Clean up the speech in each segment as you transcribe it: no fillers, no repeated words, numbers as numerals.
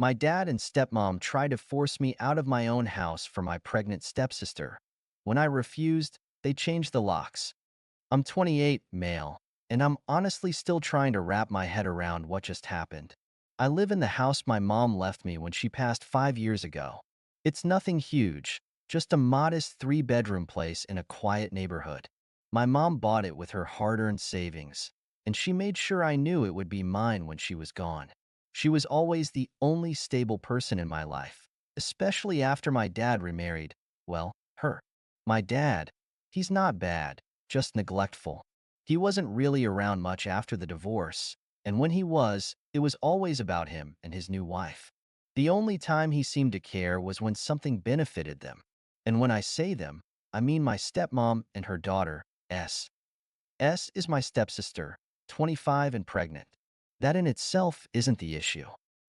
My dad and stepmom tried to force me out of my own house for my pregnant stepsister. When I refused, they changed the locks. I'm 28, male, and I'm honestly still trying to wrap my head around what just happened. I live in the house my mom left me when she passed 5 years ago. It's nothing huge, just a modest three-bedroom place in a quiet neighborhood. My mom bought it with her hard-earned savings, and she made sure I knew it would be mine when she was gone. She was always the only stable person in my life, especially after my dad remarried, well, her. My dad, he's not bad, just neglectful. He wasn't really around much after the divorce, and when he was, it was always about him and his new wife. The only time he seemed to care was when something benefited them. And when I say them, I mean my stepmom and her daughter, S. S is my stepsister, 25 and pregnant. That in itself isn't the issue.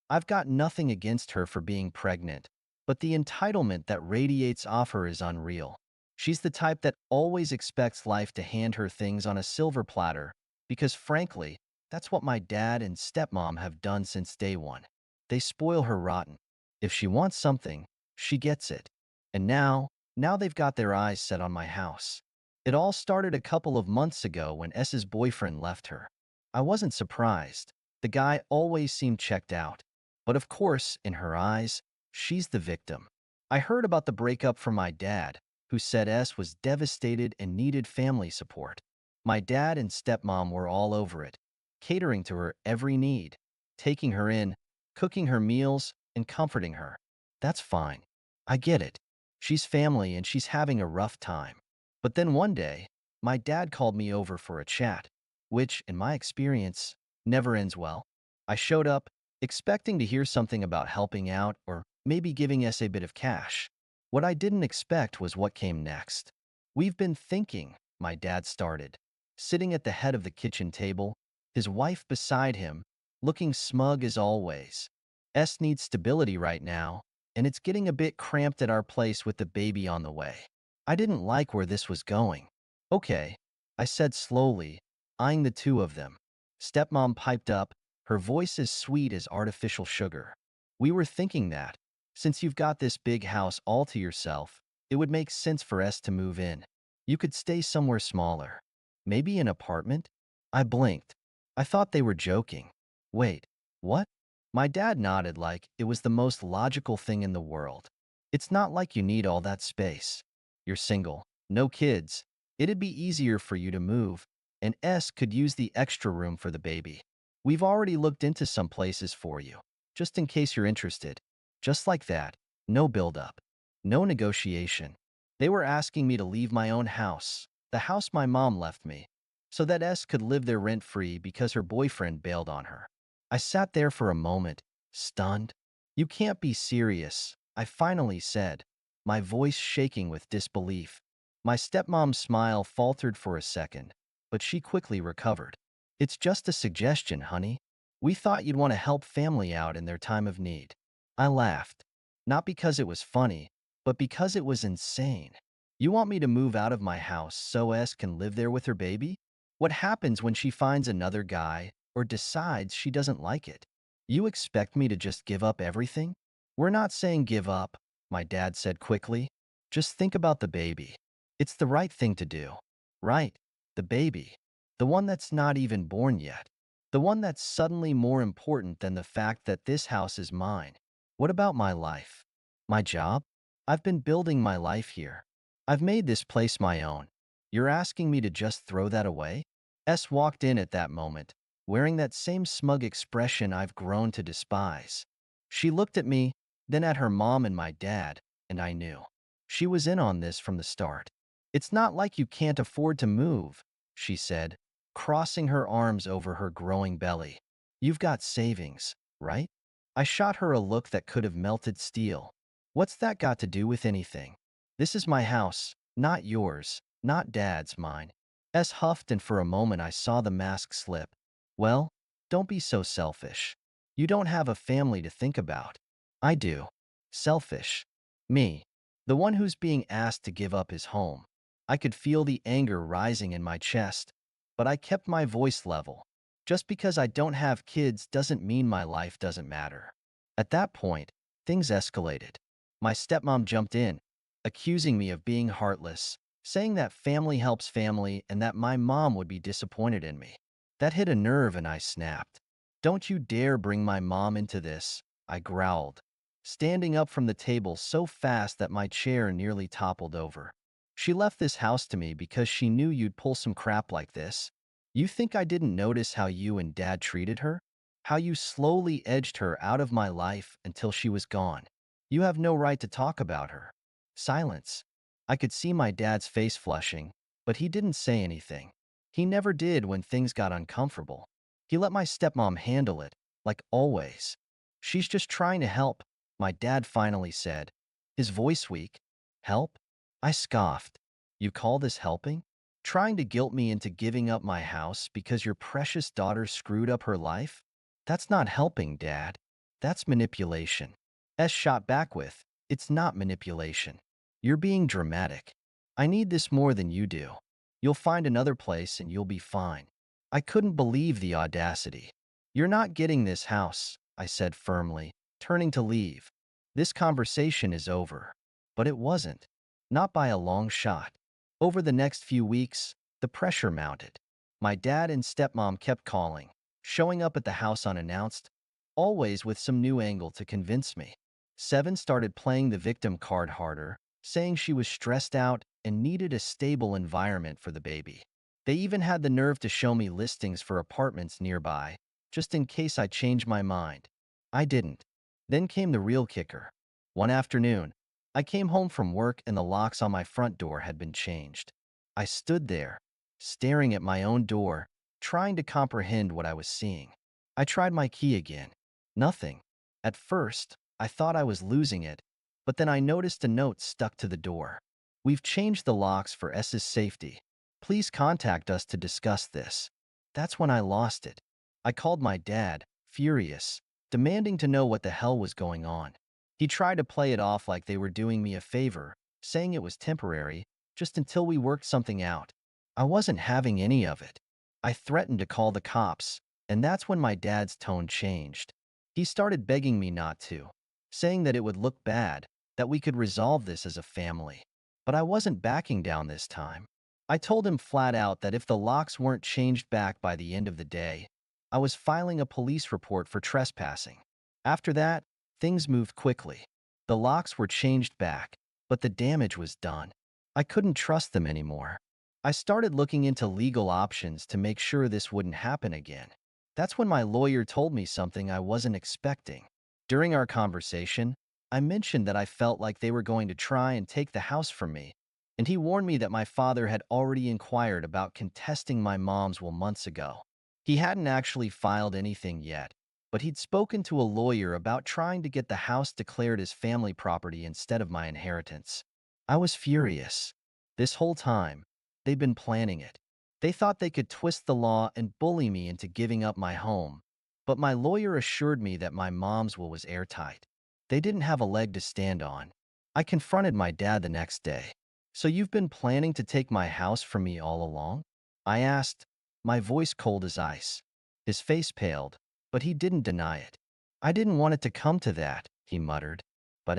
I've got nothing against her for being pregnant, but the entitlement that radiates off her is unreal. She's the type that always expects life to hand her things on a silver platter, because frankly, that's what my dad and stepmom have done since day one. They spoil her rotten. If she wants something, she gets it. And now they've got their eyes set on my house. It all started a couple of months ago when S's boyfriend left her. I wasn't surprised. The guy always seemed checked out. But of course, in her eyes, she's the victim. I heard about the breakup from my dad, who said S was devastated and needed family support. My dad and stepmom were all over it, catering to her every need, taking her in, cooking her meals, and comforting her. That's fine. I get it. She's family and she's having a rough time. But then one day, my dad called me over for a chat, which, in my experience, never ends well. I showed up, expecting to hear something about helping out or maybe giving S a bit of cash. What I didn't expect was what came next. "We've been thinking," my dad started, sitting at the head of the kitchen table, his wife beside him, looking smug as always. "S needs stability right now, and it's getting a bit cramped at our place with the baby on the way." I didn't like where this was going. "Okay," I said slowly, eyeing the two of them. Stepmom piped up, her voice as sweet as artificial sugar. "We were thinking that, since you've got this big house all to yourself, it would make sense for us to move in. You could stay somewhere smaller. Maybe an apartment?" I blinked. I thought they were joking. "Wait, what?" My dad nodded like it was the most logical thing in the world. "It's not like you need all that space. You're single, no kids. It'd be easier for you to move, and S could use the extra room for the baby. We've already looked into some places for you, just in case you're interested." Just like that, no build-up, no negotiation. They were asking me to leave my own house, the house my mom left me, so that S could live there rent-free because her boyfriend bailed on her. I sat there for a moment, stunned. "You can't be serious," I finally said, my voice shaking with disbelief. My stepmom's smile faltered for a second, but she quickly recovered. "It's just a suggestion, honey. We thought you'd want to help family out in their time of need." I laughed, not because it was funny, but because it was insane. "You want me to move out of my house so S can live there with her baby? What happens when she finds another guy or decides she doesn't like it? You expect me to just give up everything?" "We're not saying give up," my dad said quickly. "Just think about the baby. It's the right thing to do." "Right, the baby. The one that's not even born yet. The one that's suddenly more important than the fact that this house is mine. What about my life? My job? I've been building my life here. I've made this place my own. You're asking me to just throw that away?" S walked in at that moment, wearing that same smug expression I've grown to despise. She looked at me, then at her mom and my dad, and I knew. She was in on this from the start. "It's not like you can't afford to move," she said, crossing her arms over her growing belly. "You've got savings, right?" I shot her a look that could have melted steel. "What's that got to do with anything? This is my house, not yours, not Dad's, mine." S huffed, and for a moment I saw the mask slip. "Well, don't be so selfish. You don't have a family to think about." "I do." "Selfish. Me. The one who's being asked to give up his home." I could feel the anger rising in my chest, but I kept my voice level. "Just because I don't have kids doesn't mean my life doesn't matter. At that point, things escalated. My stepmom jumped in, accusing me of being heartless, saying that family helps family and that my mom would be disappointed in me. That hit a nerve and I snapped. "Don't you dare bring my mom into this," I growled, standing up from the table so fast that my chair nearly toppled over. "She left this house to me because she knew you'd pull some crap like this. You think I didn't notice how you and Dad treated her? How you slowly edged her out of my life until she was gone? You have no right to talk about her." Silence. I could see my dad's face flushing, but he didn't say anything. He never did when things got uncomfortable. He let my stepmom handle it, like always. "She's just trying to help," my dad finally said, his voice weak. "Help?" I scoffed. "You call this helping? Trying to guilt me into giving up my house because your precious daughter screwed up her life? That's not helping, Dad. That's manipulation." S shot back with, "It's not manipulation. You're being dramatic. I need this more than you do. You'll find another place and you'll be fine." I couldn't believe the audacity. "You're not getting this house," I said firmly, turning to leave. "This conversation is over." But it wasn't. Not by a long shot. Over the next few weeks, the pressure mounted. My dad and stepmom kept calling, showing up at the house unannounced, always with some new angle to convince me. Seven started playing the victim card harder, saying she was stressed out and needed a stable environment for the baby. They even had the nerve to show me listings for apartments nearby, just in case I changed my mind. I didn't. Then came the real kicker. One afternoon, I came home from work and the locks on my front door had been changed. I stood there, staring at my own door, trying to comprehend what I was seeing. I tried my key again. Nothing. At first, I thought I was losing it, but then I noticed a note stuck to the door. "We've changed the locks for S's safety. Please contact us to discuss this." That's when I lost it. I called my dad, furious, demanding to know what the hell was going on. He tried to play it off like they were doing me a favor, saying it was temporary, just until we worked something out. I wasn't having any of it. I threatened to call the cops, and that's when my dad's tone changed. He started begging me not to, saying that it would look bad, that we could resolve this as a family. But I wasn't backing down this time. I told him flat out that if the locks weren't changed back by the end of the day, I was filing a police report for trespassing. After that, things moved quickly. The locks were changed back, but the damage was done. I couldn't trust them anymore. I started looking into legal options to make sure this wouldn't happen again. That's when my lawyer told me something I wasn't expecting. During our conversation, I mentioned that I felt like they were going to try and take the house from me, and he warned me that my father had already inquired about contesting my mom's will months ago. He hadn't actually filed anything yet, but he'd spoken to a lawyer about trying to get the house declared as family property instead of my inheritance. I was furious. This whole time, they'd been planning it. They thought they could twist the law and bully me into giving up my home, but my lawyer assured me that my mom's will was airtight. They didn't have a leg to stand on. I confronted my dad the next day. "So you've been planning to take my house from me all along?" I asked, my voice cold as ice. His face paled, but he didn't deny it. "I didn't want it to come to that," he muttered. "But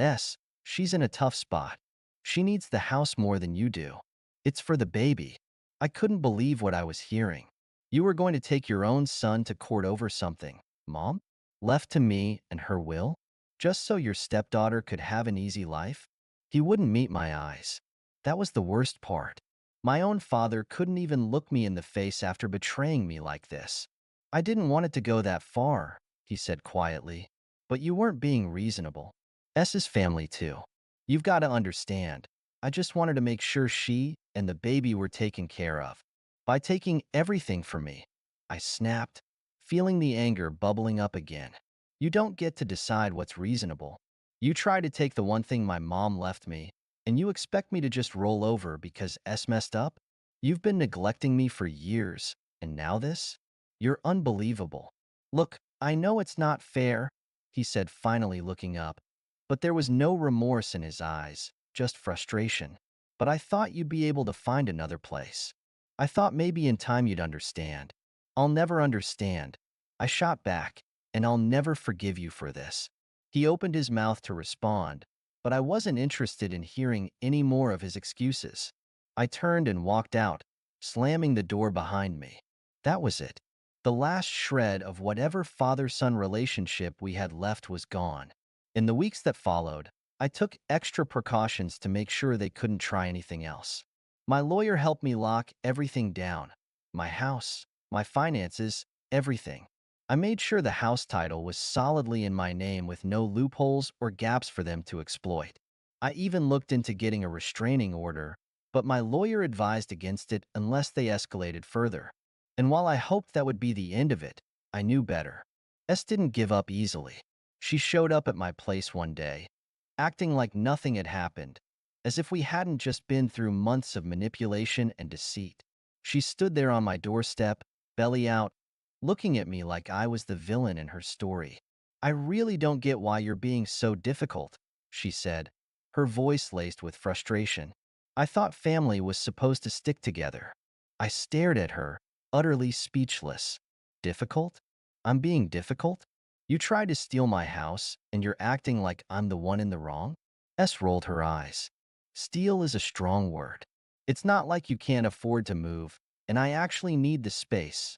she's in a tough spot. She needs the house more than you do. It's for the baby." I couldn't believe what I was hearing. "You were going to take your own son to court over something, Mom? Left to me and her will? Just so your stepdaughter could have an easy life?" He wouldn't meet my eyes. That was the worst part. My own father couldn't even look me in the face after betraying me like this. "I didn't want it to go that far," he said quietly. "But you weren't being reasonable. S's family too. You've got to understand. I just wanted to make sure she and the baby were taken care of. By taking everything from me," I snapped, feeling the anger bubbling up again. "You don't get to decide what's reasonable. You try to take the one thing my mom left me, and you expect me to just roll over because S messed up? You've been neglecting me for years, and now this? You're unbelievable." "Look, I know it's not fair," he said, finally looking up, but there was no remorse in his eyes, just frustration. "But I thought you'd be able to find another place. I thought maybe in time you'd understand." "I'll never understand," I shot back, "and I'll never forgive you for this." He opened his mouth to respond, but I wasn't interested in hearing any more of his excuses. I turned and walked out, slamming the door behind me. That was it. The last shred of whatever father-son relationship we had left was gone. In the weeks that followed, I took extra precautions to make sure they couldn't try anything else. My lawyer helped me lock everything down. My house, my finances, everything. I made sure the house title was solidly in my name with no loopholes or gaps for them to exploit. I even looked into getting a restraining order, but my lawyer advised against it unless they escalated further. And while I hoped that would be the end of it, I knew better. S didn't give up easily. She showed up at my place one day, acting like nothing had happened, as if we hadn't just been through months of manipulation and deceit. She stood there on my doorstep, belly out, looking at me like I was the villain in her story. "I really don't get why you're being so difficult," she said, her voice laced with frustration. "I thought family was supposed to stick together." I stared at her, utterly speechless. "Difficult? I'm being difficult? You tried to steal my house, and you're acting like I'm the one in the wrong?" S rolled her eyes. "Steal is a strong word. It's not like you can't afford to move, and I actually need the space,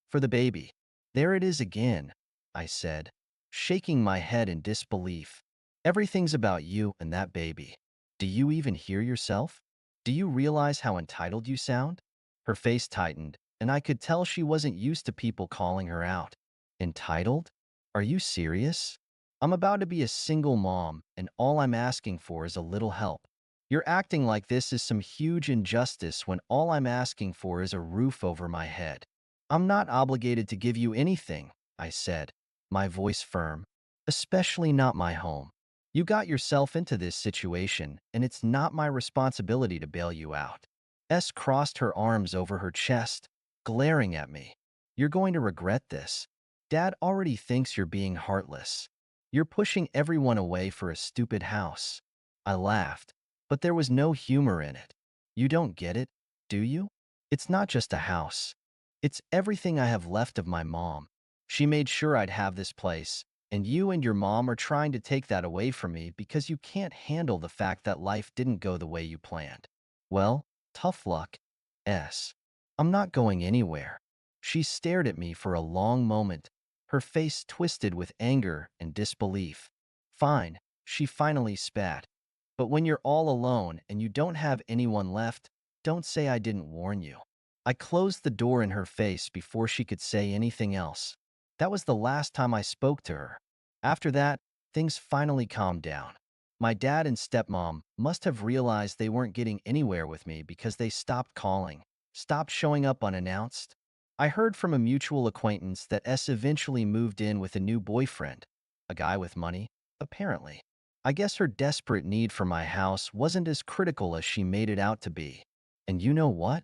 for the baby." "There it is again," I said, shaking my head in disbelief. "Everything's about you and that baby. Do you even hear yourself? Do you realize how entitled you sound?" Her face tightened, and I could tell she wasn't used to people calling her out. "Entitled? Are you serious? I'm about to be a single mom, and all I'm asking for is a little help. You're acting like this is some huge injustice when all I'm asking for is a roof over my head." "I'm not obligated to give you anything," I said, my voice firm, "especially not my home. You got yourself into this situation, and it's not my responsibility to bail you out." S crossed her arms over her chest, glaring at me. "You're going to regret this. Dad already thinks you're being heartless. You're pushing everyone away for a stupid house." I laughed, but there was no humor in it. "You don't get it, do you? It's not just a house. It's everything I have left of my mom. She made sure I'd have this place, and you and your mom are trying to take that away from me because you can't handle the fact that life didn't go the way you planned. Well, tough luck, S. I'm not going anywhere." She stared at me for a long moment, her face twisted with anger and disbelief. "Fine," she finally spat. "But when you're all alone and you don't have anyone left, don't say I didn't warn you." I closed the door in her face before she could say anything else. That was the last time I spoke to her. After that, things finally calmed down. My dad and stepmom must have realized they weren't getting anywhere with me because they stopped calling, stopped showing up unannounced. I heard from a mutual acquaintance that S eventually moved in with a new boyfriend, a guy with money, apparently. I guess her desperate need for my house wasn't as critical as she made it out to be. And you know what?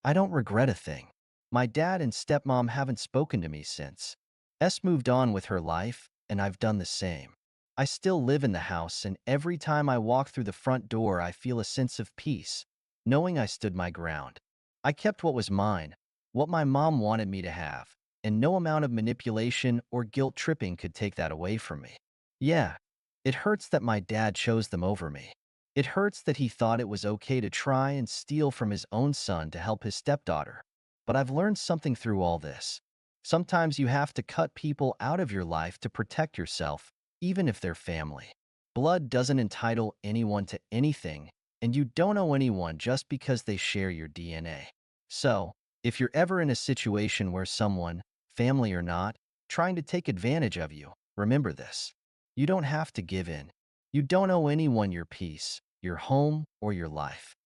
I don't regret a thing. My dad and stepmom haven't spoken to me since. S moved on with her life, and I've done the same. I still live in the house, and every time I walk through the front door, I feel a sense of peace, knowing I stood my ground. I kept what was mine, what my mom wanted me to have, and no amount of manipulation or guilt tripping could take that away from me. Yeah, it hurts that my dad chose them over me. It hurts that he thought it was okay to try and steal from his own son to help his stepdaughter. But I've learned something through all this. Sometimes you have to cut people out of your life to protect yourself, even if they're family. Blood doesn't entitle anyone to anything, and you don't owe anyone just because they share your DNA. So, if you're ever in a situation where someone, family or not, trying to take advantage of you, remember this. You don't have to give in. You don't owe anyone your peace, your home, or your life.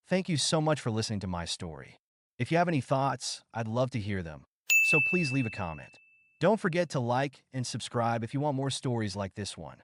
Thank you so much for listening to my story. If you have any thoughts, I'd love to hear them. So please leave a comment. Don't forget to like and subscribe if you want more stories like this one.